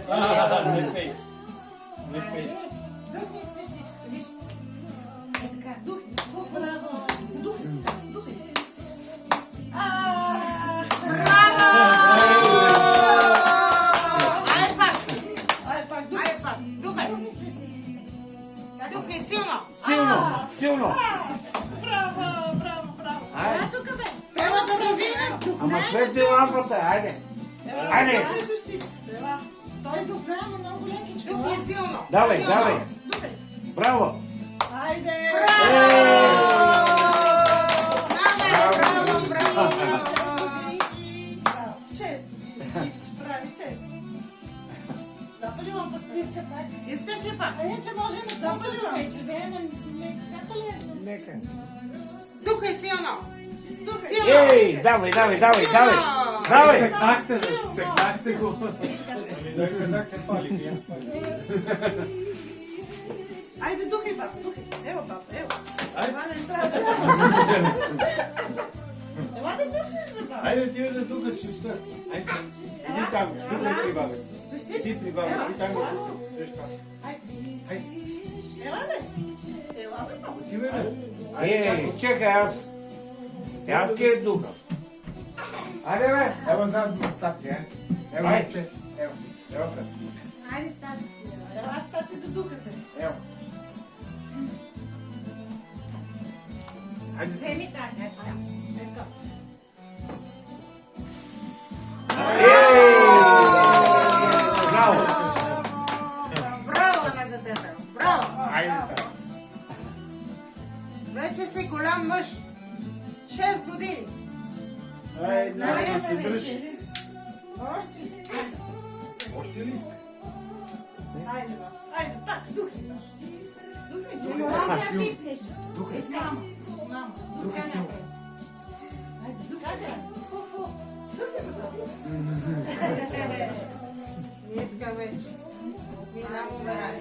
Не пей. Не пей. Духни свещичката, виж. Е така, духни. Браво. Духни, духни. Браво! Айде пак, духай. Духни силно. Силно. Браво, браво, браво. Айде. Тук бе. Ева да го видим. Ама свети лампата, айде. Айде. Това е свещичката, ела. Той добре, ама много лекичко. Духни силно. Давай, давай. Духай. Браво. Айде. Браво, браво. Шест. Прави шест. Запали лампата. Иска пак. Искаш ли пак? Иначе може да запали лампата. Нека. Духай силно. Ей, давай. Давай. Секнахте го. Да казахте пали. Айде, духай, папа, духай. Ево, папа, ево. Айде. Това не трябва да... Ела да духнеш, бе, папа. Айде ти да тук свеща. Айде. Иди там. Тук при бабе. Свещичка. Ти при бабе. Ти там свеща. Айде. Ела, бе. Ела, бе, папа. Ти бе. Ей, чекай аз. Аз ти е духа. Айде бе. Ево заедно с тати, е. Ево, Айде. момче. Ево. Ево, брат. Айде, стати. Ела, стати да духате. Ево. Айде си. Вземи така, ето. Браво. Браво на детето. Браво. Айде така. Вече си голям мъж. 6 години. Айде, Нали? да се дръж. Още ли? Още ли иска? Айде, бе. Айде, пак, духи. Духи. Духай. С мама. С мама. Духай силно. Айде, духай. Не иска вече. Не знам умирай.